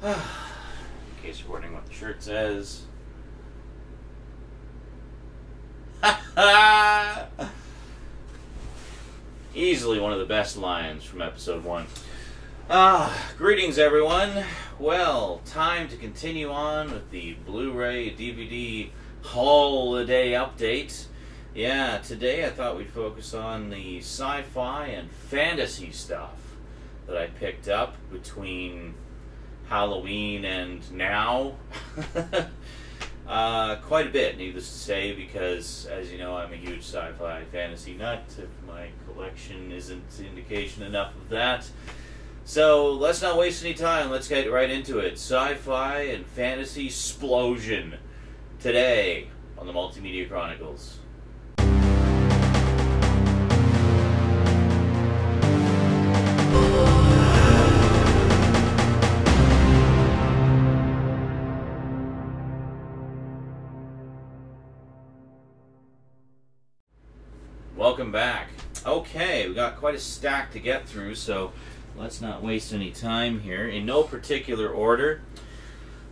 In case you're wondering what the shirt says. Easily one of the best lines from episode 1. Greetings everyone. Well, time to continue on with the Blu-ray DVD HAULiday update. Yeah, today I thought we'd focus on the sci-fi and fantasy stuff that I picked up between Halloween and now. Quite a bit, needless to say, because, as you know, I'm a huge sci-fi fantasy nut. If my collection isn't indication enough of that. So, let's not waste any time. Let's get right into it. Sci-fi and fantasy Splosion. Today, on the Multimedia Chronicles. Welcome back. Okay, we got quite a stack to get through, so let's not waste any time here. In no particular order.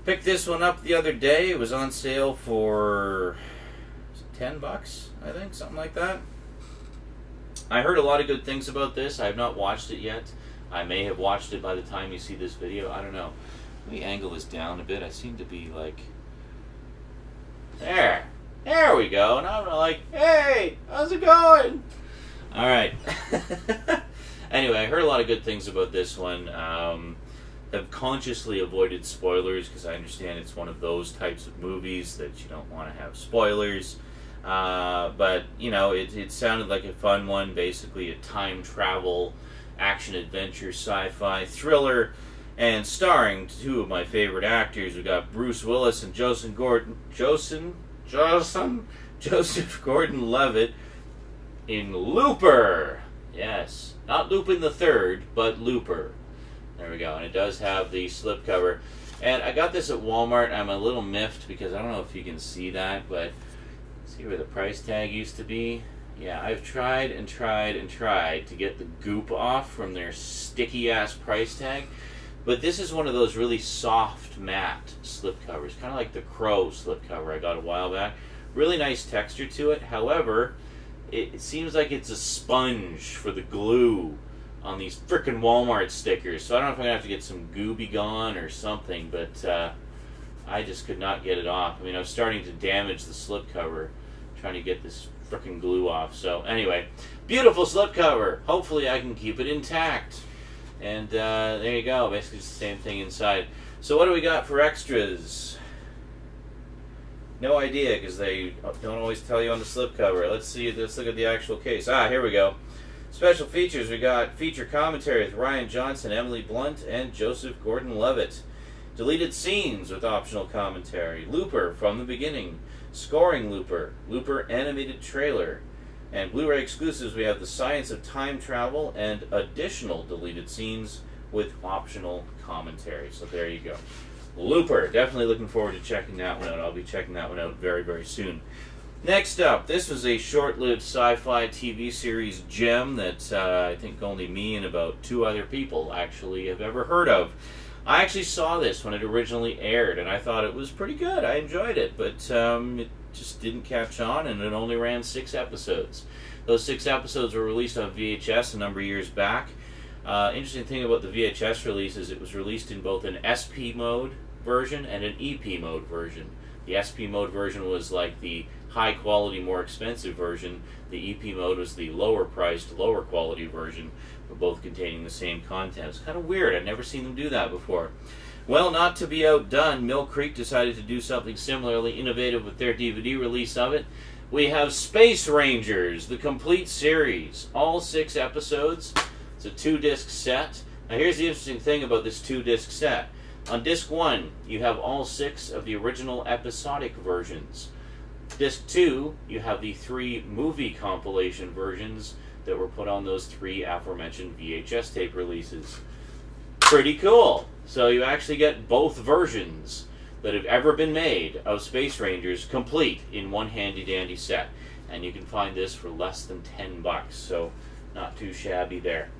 Picked this one up the other day. It was on sale for $10, I think, something like that. I heard a lot of good things about this. I have not watched it yet. I may have watched it by the time you see this video. I don't know. Let me angle this down a bit. I seem to be like... There. There we go. And I'm like, hey, how's it going? All right. Anyway, I heard a lot of good things about this one. I've consciously avoided spoilers because I understand it's one of those types of movies that you don't want to have spoilers. But, you know, it sounded like a fun one. Basically a time travel, action-adventure, sci-fi thriller. And starring two of my favorite actors. We've got Bruce Willis and Joseph Gordon-Levitt in Looper. Yes, not Lupin the Third, but Looper. There we go, and it does have the slipcover. And I got this at Walmart. I'm a little miffed because I don't know if you can see that, but see where the price tag used to be? Yeah, I've tried and tried and tried to get the goop off from their sticky-ass price tag. But this is one of those really soft, matte slipcovers, kind of like the Crow slipcover I got a while back. Really nice texture to it. However, it seems like it's a sponge for the glue on these frickin' Walmart stickers. So I don't know if I'm going to have to get some Gooby Gone or something, but I just could not get it off. I mean, I was starting to damage the slipcover trying to get this frickin' glue off. So anyway, beautiful slipcover. Hopefully I can keep it intact. And there you go, basically it's the same thing inside. So what do we got for extras? No idea, because they don't always tell you on the slipcover. Let's see, let's look at the actual case. Here we go. Special features, we got feature commentary with Ryan Johnson, Emily Blunt, and Joseph Gordon-Levitt. Deleted scenes with optional commentary. Looper from the beginning. Scoring Looper. Looper animated trailer. And Blu-ray exclusives, we have The Science of Time Travel and additional deleted scenes with optional commentary. So there you go. Looper. Definitely looking forward to checking that one out. I'll be checking that one out very, very soon. Next up, this was a short-lived sci-fi TV series gem that I think only me and about 2 other people actually have ever heard of. I actually saw this when it originally aired, and I thought it was pretty good. I enjoyed it, but it just didn't catch on, and it only ran 6 episodes. Those 6 episodes were released on VHS a number of years back. Interesting thing about the VHS release is it was released in both an SP mode version and an EP mode version. The SP mode version was like the high quality, more expensive version. The EP mode was the lower priced, lower quality version, but both containing the same content. It's kind of weird. I've never seen them do that before. Well, not to be outdone, Mill Creek decided to do something similarly innovative with their DVD release of it. We have Space Rangers, the complete series. All 6 episodes. It's a 2-disc set. Now here's the interesting thing about this 2-disc set. On disc 1, you have all 6 of the original episodic versions. Disc 2, you have the 3 movie compilation versions that were put on those 3 aforementioned VHS tape releases. Pretty cool. So you actually get both versions that have ever been made of Space Rangers complete in one handy-dandy set. And you can find this for less than $10, so not too shabby there.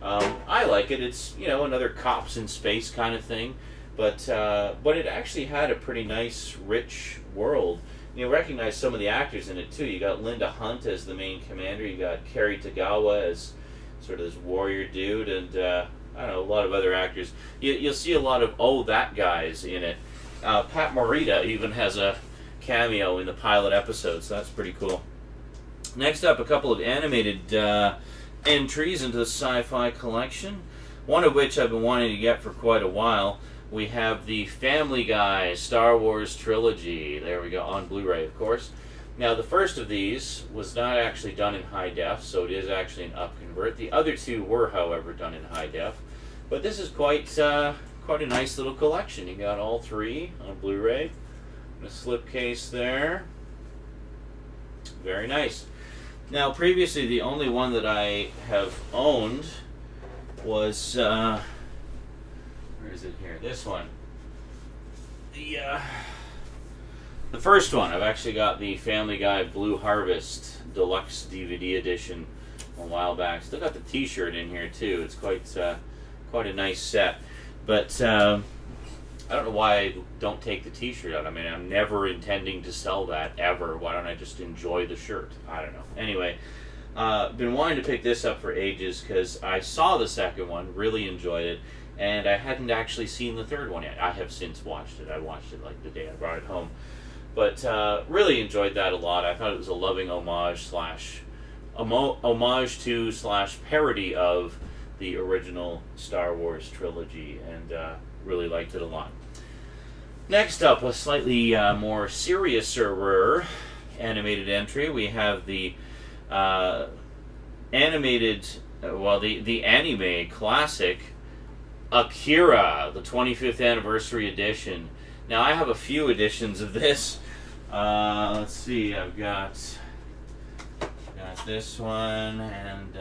I like it. It's, you know, another cops in space kind of thing. but it actually had a pretty nice, rich world. You recognize some of the actors in it too. You got Linda Hunt as the main commander. You got Kerry Tagawa as sort of this warrior dude, and I don't know, a lot of other actors. You'll see a lot of that guys in it. Pat Morita even has a cameo in the pilot episode, so that's pretty cool. Next up, a couple of animated entries into the Sci-Fi collection, one of which I've been wanting to get for quite a while. We have the Family Guy Star Wars Trilogy. There we go, on Blu-ray, of course. Now, the first of these was not actually done in high def, so it is actually an upconvert. The other two were, however, done in high def. But this is quite a nice little collection. You got all three on Blu-ray. A slipcase there. Very nice. Now, previously, the only one that I have owned was... where is it here? This one. The first one. I've actually got the Family Guy Blue Harvest Deluxe DVD edition a while back. Still got the T-shirt in here too. It's quite a nice set. But I don't know why I don't take the T-shirt out. I mean, I'm never intending to sell that ever. Why don't I just enjoy the shirt? I don't know. Anyway, been wanting to pick this up for ages because I saw the second one, really enjoyed it. And I hadn't actually seen the third one yet. I have since watched it. I watched it like the day I brought it home. But really enjoyed that a lot. I thought it was a loving homage to / parody of the original Star Wars trilogy, and really liked it a lot. Next up, a slightly more seriouser animated entry. We have the the anime classic Akira, the 25th anniversary edition. Now, I have a few editions of this. Let's see, I've got this one, and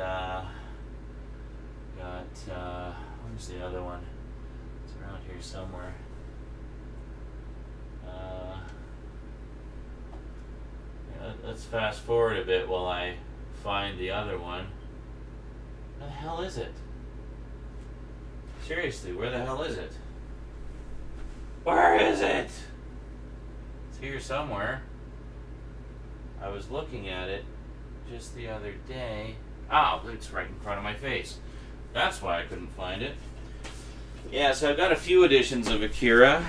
where's the other one? It's around here somewhere. Let's fast forward a bit while I find the other one. Where the hell is it? Seriously, where the hell is it? Where is it? It's here somewhere. I was looking at it just the other day. Oh, it's right in front of my face. That's why I couldn't find it. Yeah, so I've got a few editions of Akira.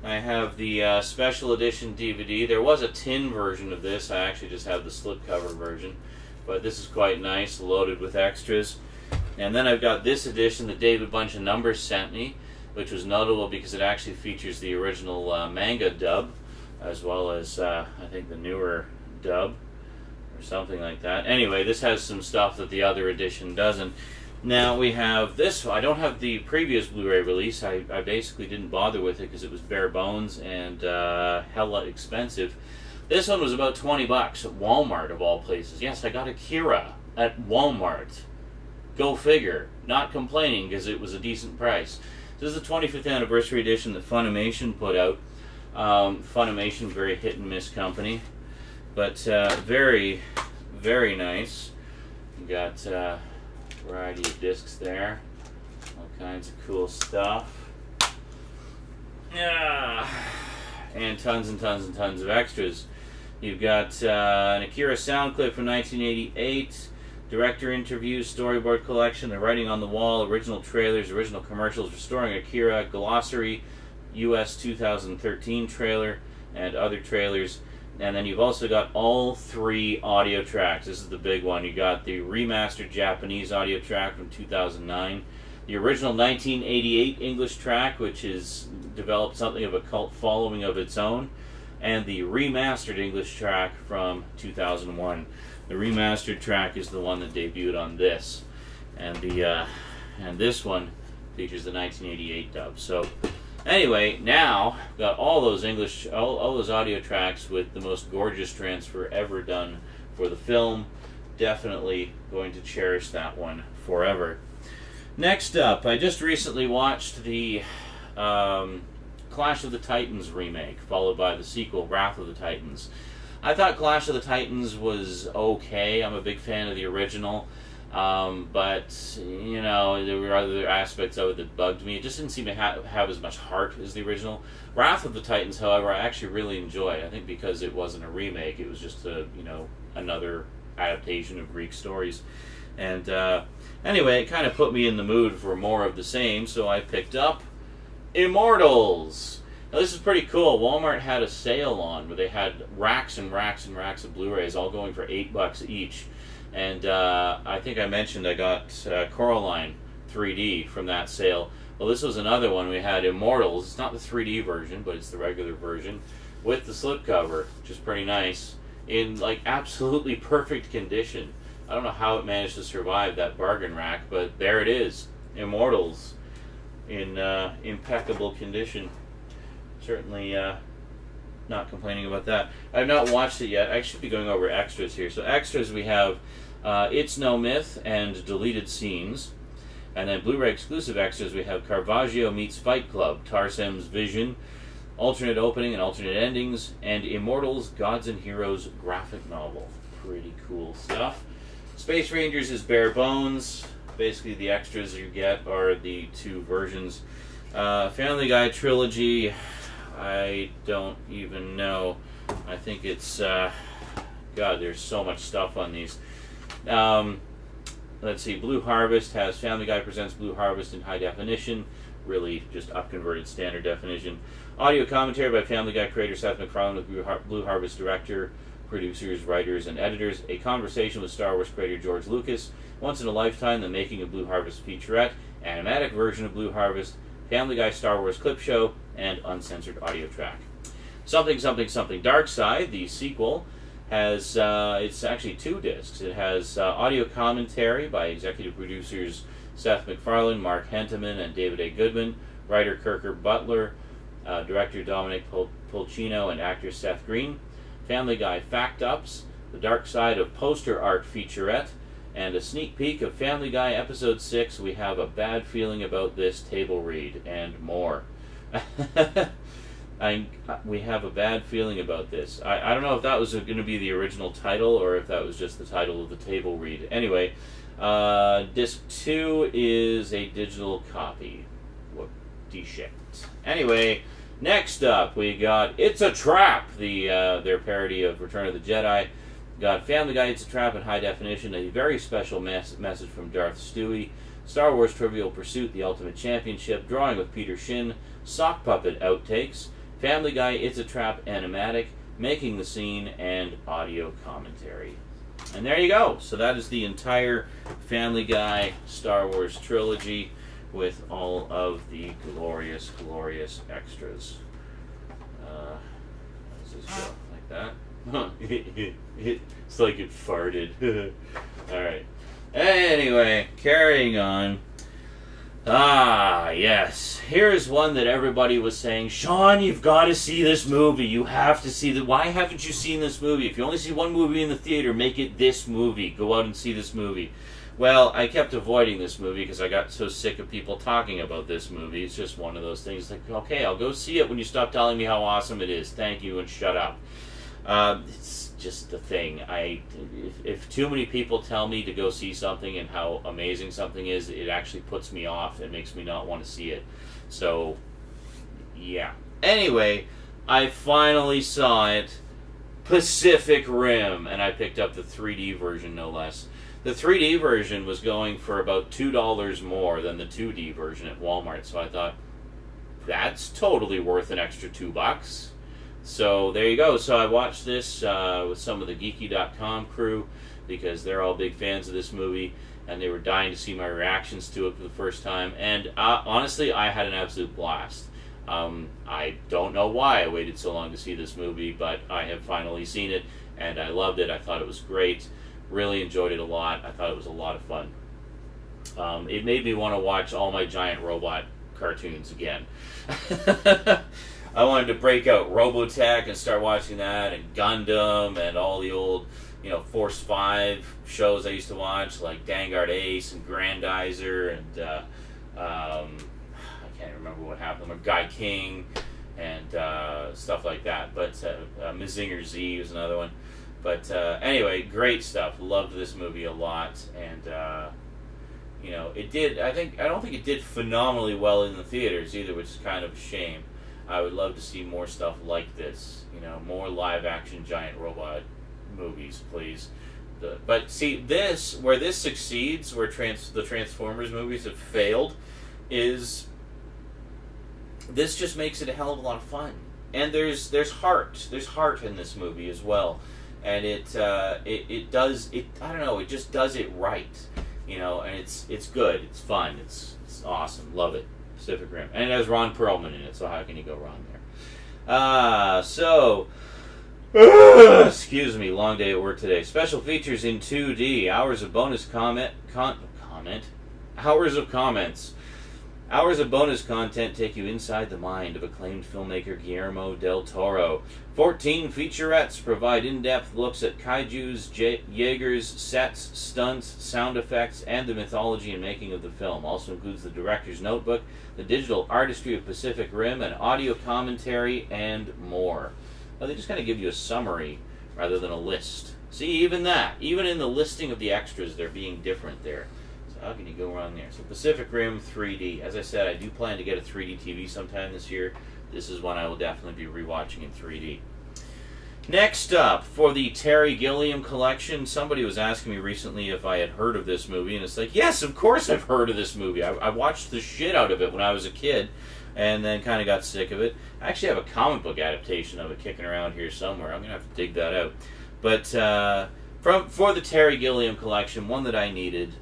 I have the special edition DVD. There was a tin version of this. I actually just have the slipcover version. But this is quite nice, loaded with extras. And then I've got this edition that David Bunch of Numbers sent me, which was notable because it actually features the original manga dub, as well as, I think, the newer dub, or something like that. Anyway, this has some stuff that the other edition doesn't. Now we have this. I don't have the previous Blu-ray release. I basically didn't bother with it because it was bare bones and hella expensive. This one was about 20 bucks at Walmart, of all places. Yes, I got Akira at Walmart. Go figure. Not complaining because it was a decent price. This is the 25th anniversary edition that Funimation put out. Funimation, very hit and miss company, but very, very nice. You got a variety of discs there, all kinds of cool stuff. Yeah, and tons and tons and tons of extras. You've got an Akira sound clip from 1988. Director interviews, storyboard collection, the writing on the wall, original trailers, original commercials, restoring Akira, glossary, US 2013 trailer, and other trailers. And then you've also got all three audio tracks. This is the big one. You got the remastered Japanese audio track from 2009, the original 1988 English track, which has developed something of a cult following of its own, and the remastered English track from 2001. The remastered track is the one that debuted on this, and this one features the 1988 dub. So, anyway, now got all those all those audio tracks with the most gorgeous transfer ever done for the film. Definitely going to cherish that one forever. Next up, I just recently watched the Clash of the Titans remake, followed by the sequel, Wrath of the Titans. I thought Clash of the Titans was okay. I'm a big fan of the original. But, you know, there were other aspects of it that bugged me. It just didn't seem to have as much heart as the original. Wrath of the Titans, however, I actually really enjoyed. I think because it wasn't a remake, it was just another adaptation of Greek stories. And anyway, it kind of put me in the mood for more of the same, so I picked up Immortals. Now this is pretty cool. Walmart had a sale on where they had racks and racks and racks of Blu-rays all going for $8 each. And I think I mentioned I got Coraline 3D from that sale. Well, this was another one. We had Immortals. It's not the 3D version, but it's the regular version with the slipcover, which is pretty nice, in like absolutely perfect condition. I don't know how it managed to survive that bargain rack, but there it is, Immortals, in impeccable condition. Certainly not complaining about that. I've not watched it yet. I should be going over extras here. So extras, we have It's No Myth and deleted scenes. And then Blu-ray exclusive extras, we have Caravaggio meets Fight Club, Tarsem's Vision, alternate opening and alternate endings, and Immortals, Gods and Heroes graphic novel. Pretty cool stuff. Space Rangers is bare bones. Basically the extras you get are the two versions. Family Guy Trilogy, I don't even know. I think it's, God, there's so much stuff on these. Let's see, Blue Harvest has Family Guy presents Blue Harvest in high definition, really just up-converted standard definition. Audio commentary by Family Guy creator Seth MacFarlane with Blue Harvest director, producers, writers, and editors. A conversation with Star Wars creator George Lucas. Once in a lifetime, the making of Blue Harvest featurette, animatic version of Blue Harvest, Family Guy Star Wars clip show, and uncensored audio track. Something Something Something Dark Side, the sequel, has, it's actually 2 discs. It has audio commentary by executive producers Seth MacFarlane, Mark Henteman, and David A. Goodman, writer Kirker Butler, director Dominic Pulcino, and actor Seth Green. Family Guy Fact Ups, the Dark Side of Poster Art featurette, and a sneak peek of Family Guy Episode 6, We Have a Bad Feeling About This table read, and more. We have a bad feeling about this. I don't know if that was going to be the original title or if that was just the title of the table read. Anyway, disc 2 is a digital copy. What the shit. Anyway, next up we got It's a Trap, their parody of Return of the Jedi. Got Family Guy It's a Trap in high definition, a very special message from Darth Stewie. Star Wars Trivial Pursuit, The Ultimate Championship, drawing with Peter Shin, sock puppet outtakes, Family Guy It's a Trap animatic, making the scene, and audio commentary. And there you go. So that is the entire Family Guy Star Wars trilogy with all of the glorious, glorious extras. How does this go? Like that? It's like it farted. Alright. Anyway, carrying on. Ah, yes. Here's one that everybody was saying, Sean, you've got to see this movie. You have to see the. Why haven't you seen this movie? If you only see one movie in the theater, make it this movie. Go out and see this movie. Well, I kept avoiding this movie because I got so sick of people talking about this movie. It's just one of those things like, okay, I'll go see it when you stop telling me how awesome it is. Thank you, and shut up. It's just the thing. If too many people tell me to go see something and how amazing something is, it actually puts me off and makes me not want to see it. So, yeah. Anyway, I finally saw it, Pacific Rim, and I picked up the 3D version, no less. The 3D version was going for about $2 more than the 2D version at Walmart, so I thought, that's totally worth an extra $2. So there you go. So I watched this with some of the Geeky.com crew because they're all big fans of this movie, and they were dying to see my reactions to it for the first time. And honestly, I had an absolute blast. I don't know why I waited so long to see this movie, but I have finally seen it, and I loved it. I thought it was great. Really enjoyed it a lot. I thought it was a lot of fun. It made me want to watch all my giant robot cartoons again. I wanted to break out Robotech and start watching that, and Gundam, and all the old, Force 5 shows I used to watch, like Vanguard Ace and Grandizer, and I can't remember what happened, or Guy King, and stuff like that. But Mazinger Z was another one. But anyway, great stuff. Loved this movie a lot, and you know, it did. I don't think it did phenomenally well in the theaters either, which is kind of a shame. I would love to see more stuff like this. You know, more live-action giant robot movies, please. But see, where this succeeds, where the Transformers movies have failed, is this just makes it a hell of a lot of fun. And there's heart. There's heart in this movie as well. And it does it. I don't know. It just does it right, you know. And it's good. It's fun. It's awesome. Love it. Pacific Rim, and it has Ron Perlman in it. So how can you go wrong there? Excuse me. Long day at work today. Special features in 2D. Hours of bonus hours of comments. Hours of bonus content take you inside the mind of acclaimed filmmaker Guillermo del Toro. 14 featurettes provide in-depth looks at kaijus, Jaegers, sets, stunts, sound effects, and the mythology and making of the film. Also includes the director's notebook, the digital artistry of Pacific Rim, an audio commentary, and more. Well, they just kind of give you a summary rather than a list. See, even in the listing of the extras, they're being different there. How can you go wrong there? So Pacific Rim 3D. As I said, I do plan to get a 3D TV sometime this year. This is one I will definitely be rewatching in 3D. Next up, for the Terry Gilliam collection, somebody was asking me recently if I had heard of this movie, and it's like, yes, of course I've heard of this movie. I watched the shit out of it when I was a kid, and then kind of got sick of it. I actually have a comic book adaptation of it kicking around here somewhere. I'm going to have to dig that out. But for the Terry Gilliam collection, one that I needed,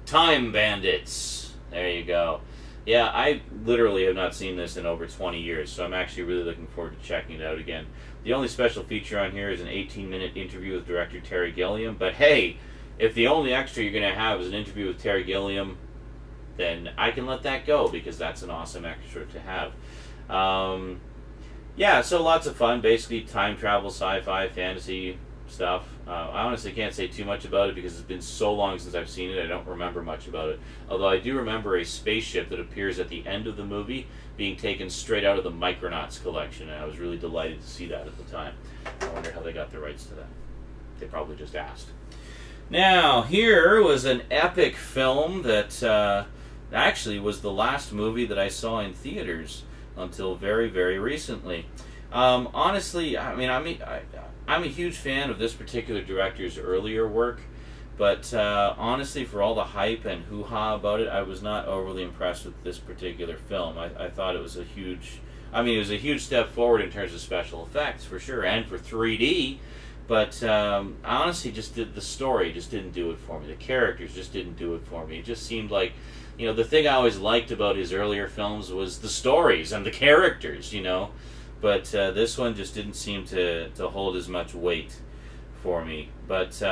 Time Bandits. There you go. Yeah, I literally have not seen this in over 20 years, so I'm actually really looking forward to checking it out again. The only special feature on here is an 18-minute interview with director Terry Gilliam, but hey, if the only extra you're going to have is an interview with Terry Gilliam, then I can let that go, because that's an awesome extra to have. Yeah, so lots of fun, basically time travel, sci-fi, fantasy stuff. I honestly can't say too much about it because it's been so long since I've seen it, I don't remember much about it. Although I do remember a spaceship that appears at the end of the movie being taken straight out of the Micronauts collection, and I was really delighted to see that at the time. I wonder how they got the rights to that. They probably just asked. Now, here was an epic film that actually was the last movie that I saw in theaters until very, very recently. Honestly, I mean, I'm a huge fan of this particular director's earlier work, but honestly, for all the hype and hoo-ha about it, I was not overly impressed with this particular film. I thought it was a huge, it was a huge step forward in terms of special effects, for sure, and for 3D, but I honestly the story just didn't do it for me. The characters just didn't do it for me. It just seemed like, you know, the thing I always liked about his earlier films was the stories and the characters, you know. But this one just didn't seem to hold as much weight for me. But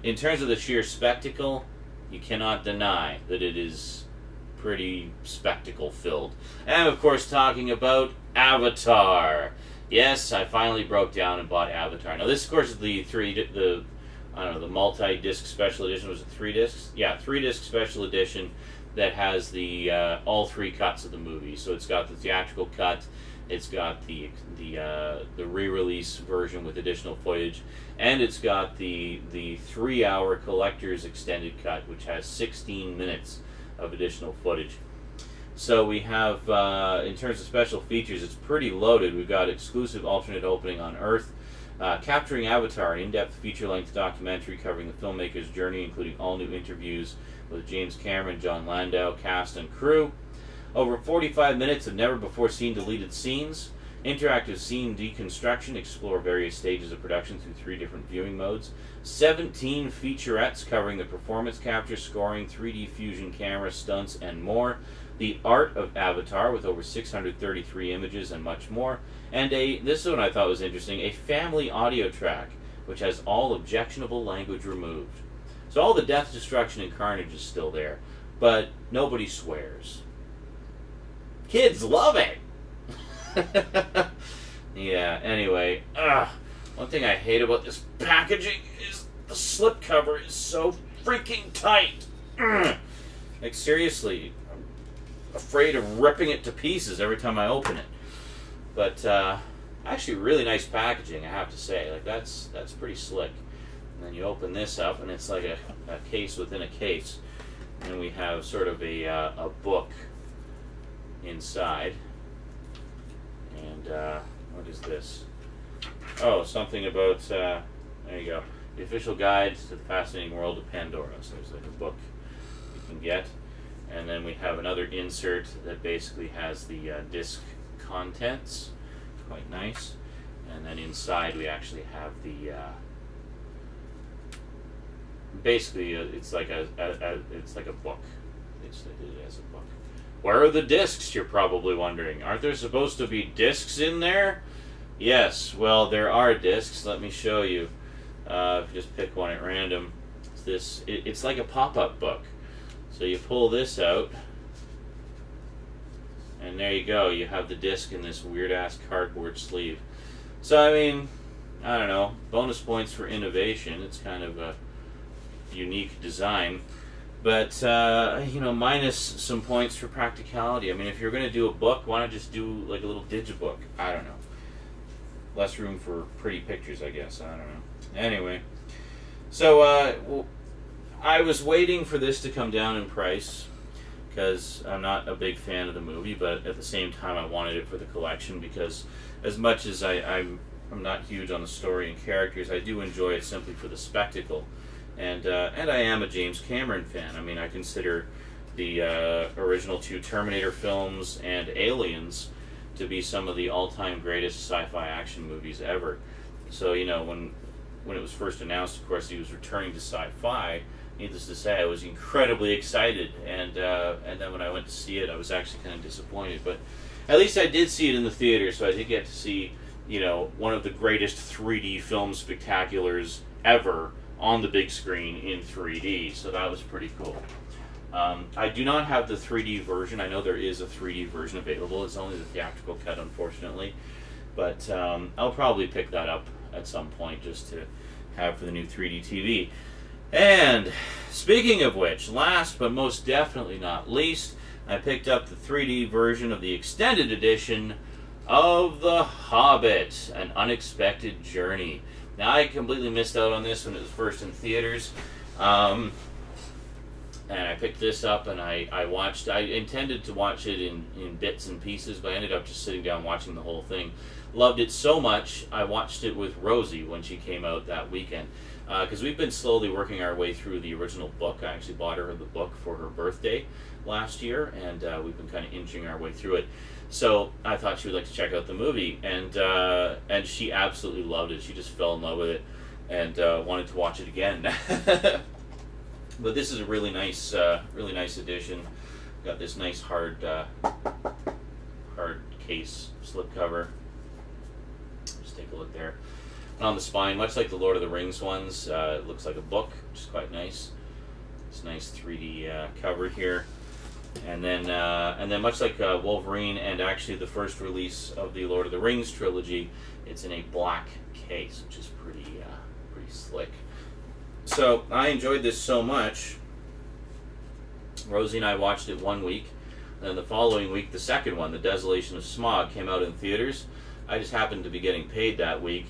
in terms of the sheer spectacle, you cannot deny that it is pretty spectacle-filled. And of course, talking about Avatar. Yes, I finally broke down and bought Avatar. Now this, of course, is the multi-disc special edition. Was it 3 discs? Yeah, 3-disc special edition that has the all 3 cuts of the movie. So it's got the theatrical cut. It's got the re-release version with additional footage, and it's got the 3-hour collector's extended cut, which has 16 minutes of additional footage. So we have, in terms of special features, it's pretty loaded. We've got exclusive alternate opening on Earth, Capturing Avatar, an in-depth feature-length documentary covering the filmmaker's journey, including all new interviews with James Cameron, John Landau, cast and crew. Over 45 minutes of never-before-seen deleted scenes. Interactive scene deconstruction, explore various stages of production through 3 different viewing modes. 17 featurettes covering the performance capture, scoring, 3D fusion camera, stunts, and more. The art of Avatar with over 633 images and much more. And this one I thought was interesting, a family audio track, which has all objectionable language removed. So all the death, destruction, and carnage is still there, but nobody swears. Kids love it! Yeah, anyway. One thing I hate about this packaging is the slipcover is so freaking tight. Like, seriously, I'm afraid of ripping it to pieces every time I open it. But, actually really nice packaging, I have to say. Like, that's pretty slick. And then you open this up, and it's like a case within a case. And we have sort of a book inside. And what is this? Oh, something about, there you go. The official guide to the fascinating world of Pandora. So there's like a book you can get. And then we have another insert that basically has the disc contents. Quite nice. And then inside we actually have the basically it's like a book. It's it as a book. Where are the discs, you're probably wondering? Aren't there supposed to be discs in there? Yes, well, there are discs. Let me show you. If you just pick one at random, it's like a pop-up book. So you pull this out, and there you go. You have the disc in this weird-ass cardboard sleeve. So, I mean, I don't know. Bonus points for innovation. It's kind of a unique design. But, you know, minus some points for practicality. I mean, if you're going to do a book, why not just do, like, a little digibook? I don't know. Less room for pretty pictures, I guess. I don't know. Anyway. So, I was waiting for this to come down in price, because I'm not a big fan of the movie, but at the same time I wanted it for the collection, because as much as I'm not huge on the story and characters, I do enjoy it simply for the spectacle. And I am a James Cameron fan. I mean, I consider the original 2 Terminator films and Aliens to be some of the all-time greatest sci-fi action movies ever. So, you know, when it was first announced, of course, he was returning to sci-fi. Needless to say, I was incredibly excited, and then when I went to see it, I was actually kind of disappointed. But at least I did see it in the theater, so I did get to see, you know, one of the greatest 3D film spectaculars ever on the big screen in 3D, so that was pretty cool. I do not have the 3D version. I know there is a 3D version available. It's only the theatrical cut, unfortunately. But I'll probably pick that up at some point just to have for the new 3D TV. And speaking of which, last but most definitely not least, I picked up the 3D version of the extended edition of The Hobbit, An Unexpected Journey. Now, I completely missed out on this when it was first in theaters. And I picked this up and I intended to watch it in bits and pieces, but I ended up just sitting down watching the whole thing. Loved it so much, I watched it with Rosie when she came out that weekend. Because we've been slowly working our way through the original book. I actually bought her the book for her birthday last year, and we've been kind of inching our way through it. So I thought she would like to check out the movie, and she absolutely loved it. She just fell in love with it and wanted to watch it again. But this is a really nice edition. Got this nice hard case slipcover. Just take a look there. And on the spine, much like the Lord of the Rings ones, it looks like a book, which is quite nice. It's nice 3D cover here. And then much like Wolverine and actually the first release of the Lord of the Rings trilogy, it's in a black case, which is pretty slick. So I enjoyed this so much. Rosie and I watched it one week, and then the following week, the second one, The Desolation of Smaug, came out in theaters. I just happened to be getting paid that week,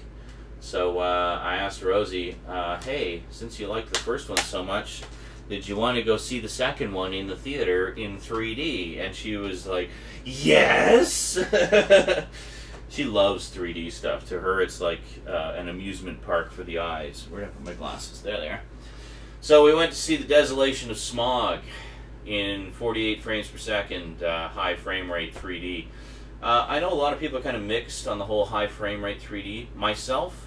so I asked Rosie, hey, since you liked the first one so much, did you want to go see the second one in the theater in 3D? And she was like, yes! She loves 3D stuff. To her, it's like an amusement park for the eyes. Where did I put my glasses? There they are. So we went to see The Desolation of Smaug in 48 frames per second, high frame rate 3D. I know a lot of people are kind of mixed on the whole high frame rate 3D. Myself,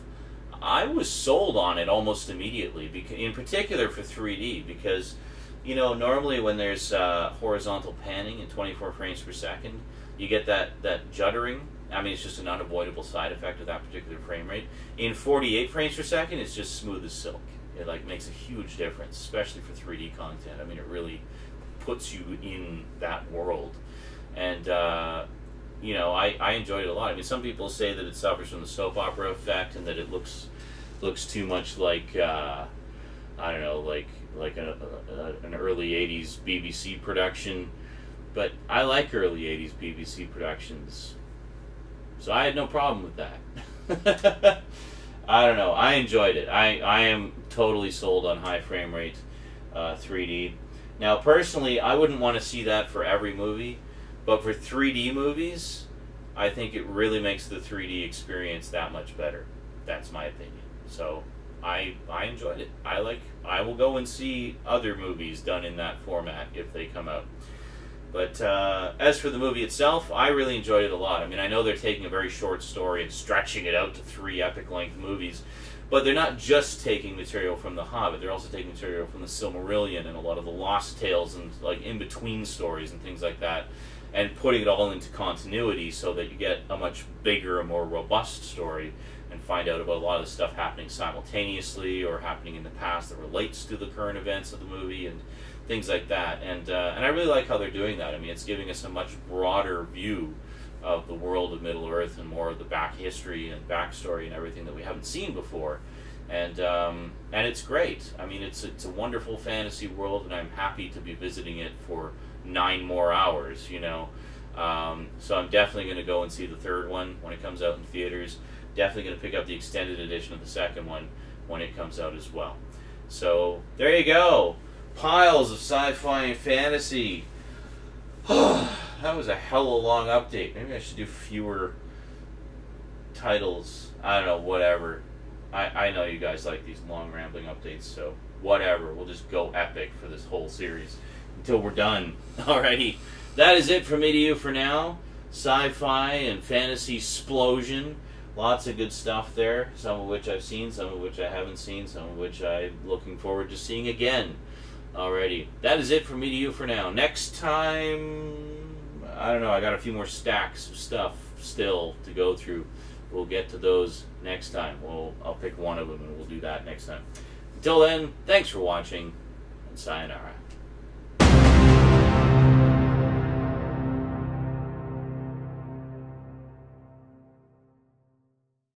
I was sold on it almost immediately, in particular for 3D, because, you know, normally when there's horizontal panning in 24 frames per second, you get that juddering. I mean, it's just an unavoidable side effect of that particular frame rate. In 48 frames per second, it's just smooth as silk. It like makes a huge difference, especially for 3D content. I mean, it really puts you in that world. And, you know, I enjoyed it a lot. I mean, some people say that it suffers from the soap opera effect and that it looks too much like, I don't know, like an early 80s BBC production. But I like early 80s BBC productions, so I had no problem with that. I don't know. I enjoyed it. I am totally sold on high frame rate 3D. Now, personally, I wouldn't want to see that for every movie, but for 3D movies, I think it really makes the 3D experience that much better. That's my opinion. So I enjoyed it. I will go and see other movies done in that format if they come out. But as for the movie itself, I really enjoyed it a lot. I mean, I know they're taking a very short story and stretching it out to 3 epic-length movies, but they're not just taking material from The Hobbit. They're also taking material from the Silmarillion and a lot of the Lost Tales and like in-between stories and things like that, and putting it all into continuity so that you get a much bigger and more robust story and find out about a lot of the stuff happening simultaneously or happening in the past that relates to the current events of the movie and things like that. And I really like how they're doing that. I mean, it's giving us a much broader view of the world of Middle-earth and more of the back history and backstory and everything that we haven't seen before. And it's great. I mean, it's a wonderful fantasy world, and I'm happy to be visiting it for 9 more hours, you know. So I'm definitely going to go and see the third one when it comes out in theaters. Definitely going to pick up the extended edition of the second one when it comes out as well. So there you go. Piles of sci-fi and fantasy. That was a hell of a long update. Maybe I should do fewer titles. I don't know, whatever. I know you guys like these long rambling updates, so whatever. We'll just go epic for this whole series until we're done. Alrighty. That is it from me to you for now. Sci-fi and fantasy Splosion. Lots of good stuff there. Some of which I've seen, some of which I haven't seen, some of which I'm looking forward to seeing again. Alrighty. That is it from me to you for now. Next time, I don't know, I got a few more stacks of stuff still to go through. We'll get to those next time. I'll pick one of them and we'll do that next time. Until then, thanks for watching, and sayonara.